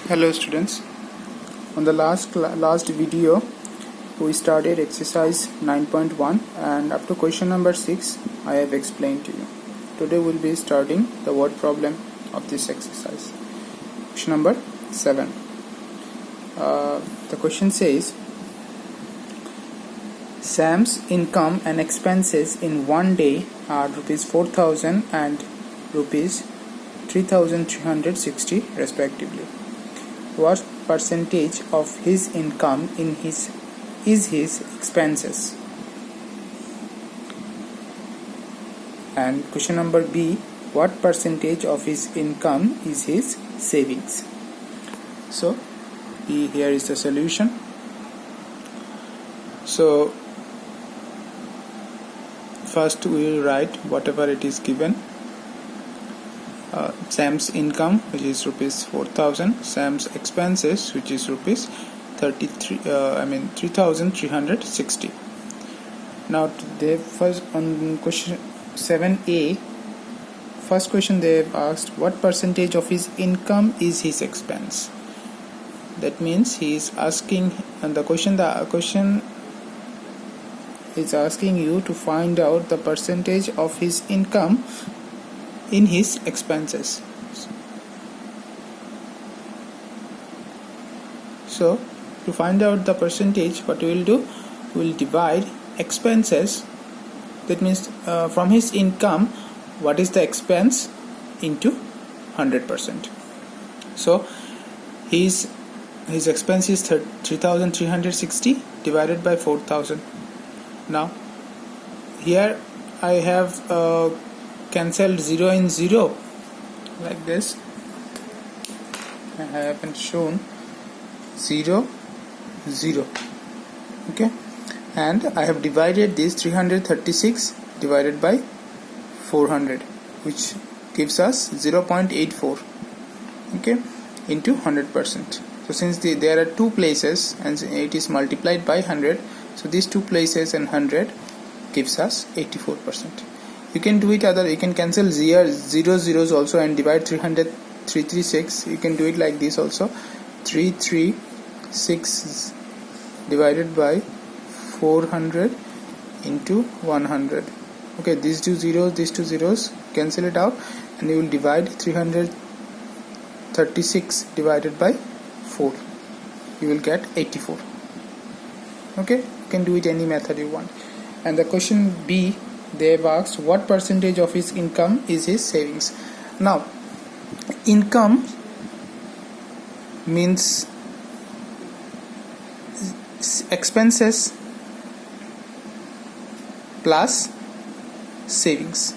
Hello students, on the last video we started exercise 9.1 and up to question number 6 I have explained to you. Today we will be starting the word problem of this exercise. Question number 7. The question says Sam's income and expenses in one day are rupees 4,000 and rupees 3,360 respectively. What percentage of his income is his expenses? And question number B, what percentage of his income is his savings? So here is the solution. So first we will write whatever it is given. Sam's income, which is rupees 4,000, Sam's expenses, which is rupees 3,360. Now they first on question 7a, first question they have asked what percentage of his income is his expense. That means he is asking, and the question is asking you to find out the percentage of his income in his expenses. So to find out the percentage, what we will do, we will divide expenses, that means from his income what is the expense, into 100%. So his expense is 3,360 divided by 4,000. Now here I have cancelled 0 in 0 like this. I haven't shown 0 0, okay, and I have divided this 336 divided by 400, which gives us 0.84, okay, into 100%. So since there are two places and it is multiplied by 100, so these two places and 100 gives us 84%. You can do it you can cancel 0 zeros also and divide 336. You can do it like this also, 336 divided by 400 into 100. Okay, these two zeros cancel it out and you will divide 336 divided by 4. You will get 84. Okay, you can do it any method you want. And the question B, they have asked what percentage of his income is his savings. Now income means expenses plus savings.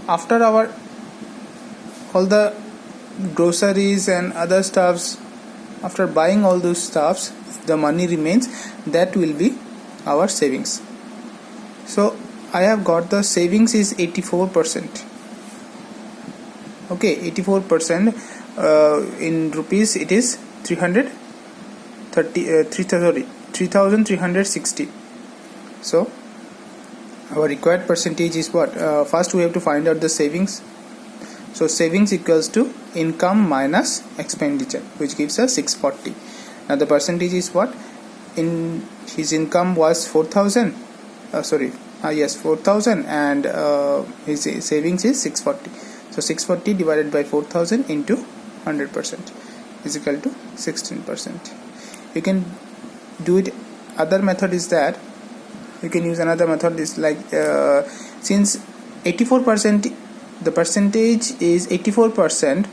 After all the groceries and other stuffs, after buying all those stuffs, the money remains, that will be our savings. So I have got the savings is 84%. Okay, 84%. In rupees it is 3,360. So our required percentage is what? First we have to find out the savings. So savings equals to income minus expenditure, which gives us 640. Now the percentage is what? In his income was 4,000. 4,000, and his savings is 640. So 640 divided by 4,000 into 100% is equal to 16%. You can do it. Other method is that you can use another method is like since 84%, the percentage is 84%.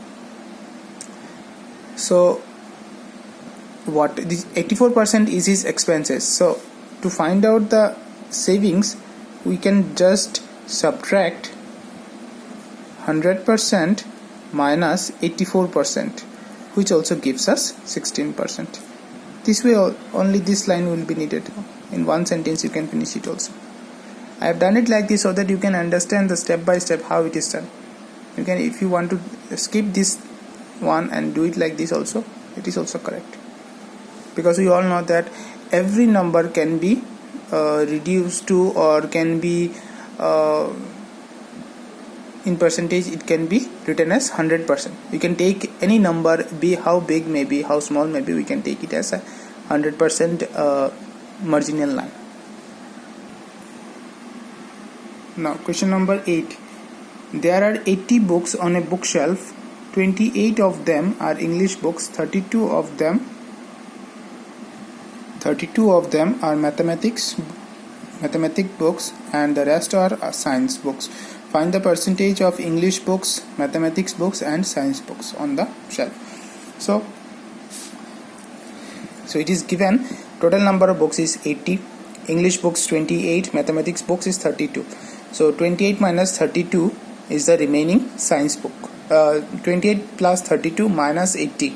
So what this 84% is his expenses. So to find out the savings, we can just subtract 100% minus 84%, which also gives us 16%. This way only this line will be needed. In one sentence you can finish it also. I have done it like this so that you can understand the step by step how it is done. You can, if you want to skip this one and do it like this also, it is also correct, because we all know that every number can be reduced to, or can be in percentage it can be written as 100%. You can take any number, be how big maybe, how small maybe, we can take it as a 100% marginal line. Now question number 8. There are 80 books on a bookshelf. 28 of them are English books, 32 of them are mathematic books, and the rest are science books. Find the percentage of English books, mathematics books and science books on the shelf. So it is given total number of books is 80, English books 28, mathematics books is 32. So 28 minus 32 is the remaining science book. 28 plus 32 minus 80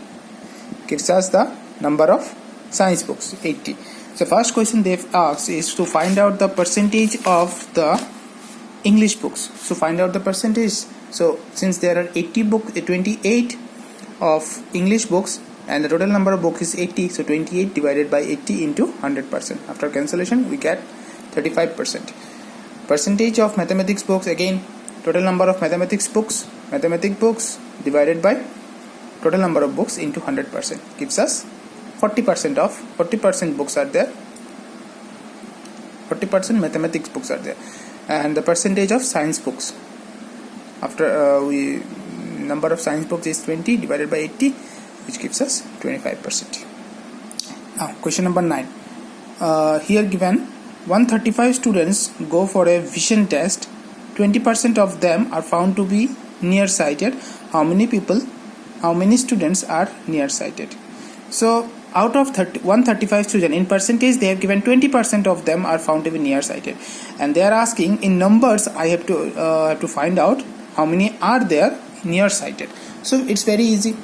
gives us the number of science books, 80. So first question they've asked is to find out the percentage of the English books. So find out the percentage. So since there are 28 of English books and the total number of books is 80, so 28 divided by 80 into 100%. After cancellation we get 35%. Percentage of mathematics books, again total number of mathematics books divided by total number of books into 100% gives us 40% books are there, 40% mathematics books are there. And the percentage of science books, after number of science books is 20 divided by 80, which gives us 25%. Now question number 9. Here given 135 students go for a vision test. 20% of them are found to be nearsighted. How many students are nearsighted? So out of 135 students, in percentage they have given 20% of them are found to be nearsighted, and they are asking in numbers I have to find out how many are there nearsighted. So it's very easy.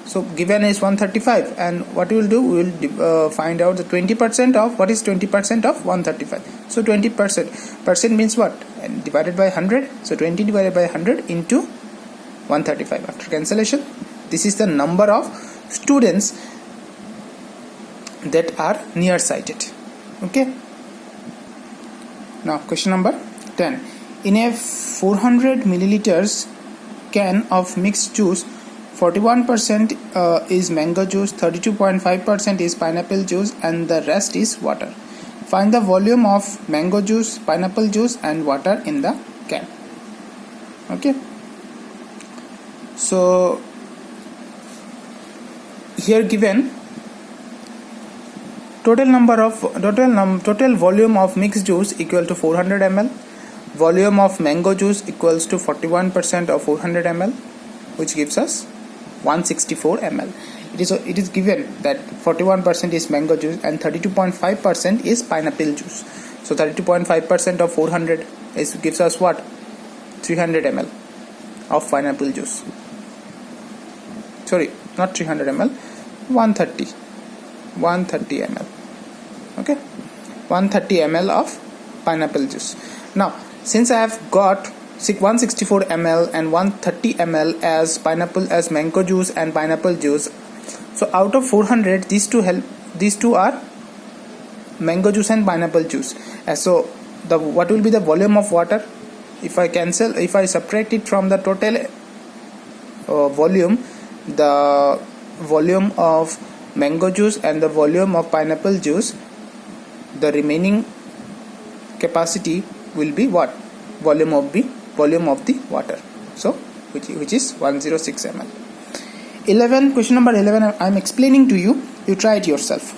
So given is 135, and what we will do, we will find out the 20% of what is 20% of 135. So 20% means what? And divided by 100. So 20 divided by 100 into 135. After cancellation, this is the number of students that are nearsighted. Okay. Now question number 10. In a 400 milliliters can of mixed juice, 41% is mango juice, 32.5% is pineapple juice, and the rest is water. Find the volume of mango juice, pineapple juice and water in the can. Okay. So here given total volume of mixed juice equal to 400 ml, volume of mango juice equals to 41% of 400 ml, which gives us 164 ml. It is given that 41% is mango juice and 32.5% is pineapple juice. So 32.5% of 400 gives us what? 300 ml of pineapple juice. Sorry, not 300 ml, 130 ml. Okay, 130 ml of pineapple juice. Now since I have got 164 ml and 130 ml as mango juice and pineapple juice, so out of 400 these two are mango juice and pineapple juice. So what will be the volume of water? If I subtract it from the total volume, the volume of mango juice and the volume of pineapple juice, the remaining capacity will be what? Volume of the water. So which is 106 ml. 11. Question number 11 I am explaining to you. You try it yourself.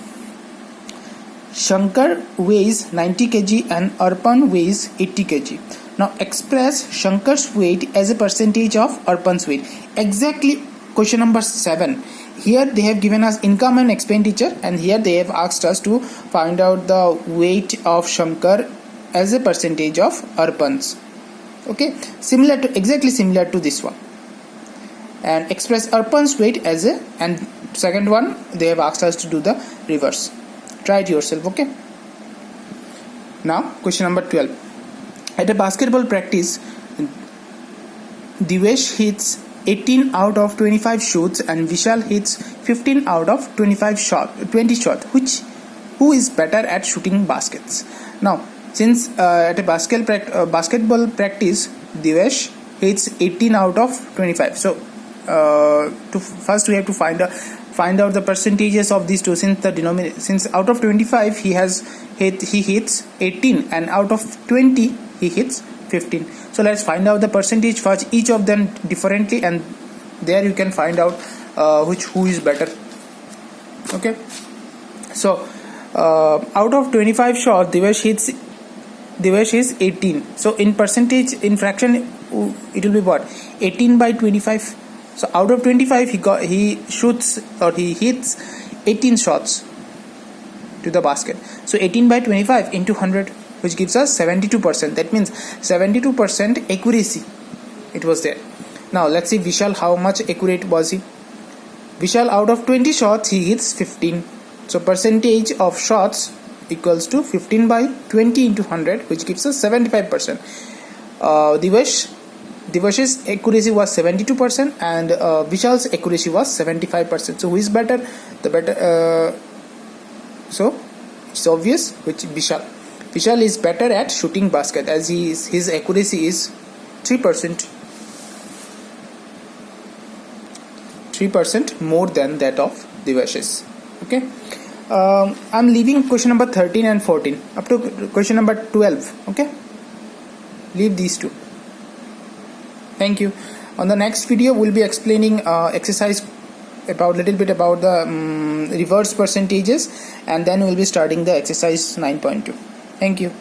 Shankar weighs 90 kg and Arpan weighs 80 kg. Now express Shankar's weight as a percentage of Arpan's weight. Exactly question number 7. Here they have given us income and expenditure, and here they have asked us to find out the weight of Shankar as a percentage of Arpan's. Okay, exactly similar to this one. And express Arpan's weight as a, and second one they have asked us to do the reverse. Try it yourself. Okay. Now question number 12. At a basketball practice, Divesh hits 18 out of 25 shots and Vishal hits 15 out of 20 shots. Who is better at shooting baskets? Now since at a basketball practice, Divesh hits 18 out of 25. So first we have to find out the percentages of these two, since out of 25 he hits 18 and out of 20 he hits 15. So let's find out the percentage for each of them differently, and there you can find out who is better. Okay, so out of 25 shots Devesh is 18. So in percentage, in fraction, it will be what? 18 by 25. So out of 25 he hits 18 shots to the basket. So 18 by 25 into 100, which gives us 72%. That means 72% accuracy it was there. Now let's see Vishal, how much accurate was he? Vishal, out of 20 shots he hits 15. So percentage of shots equals to 15 by 20 into 100, which gives us 75%. Devash's accuracy was 72% and Vishal's accuracy was 75%. So who is better? So it's obvious which Vishal is better at shooting basket, as his accuracy is 3% more than that of Devash's. Okay, I'm leaving question number 13 and 14 up to question number 12. Okay, leave these two. Thank you. On the next video we'll be explaining exercise little bit about the reverse percentages, and then we'll be starting the exercise 9.2. Thank you.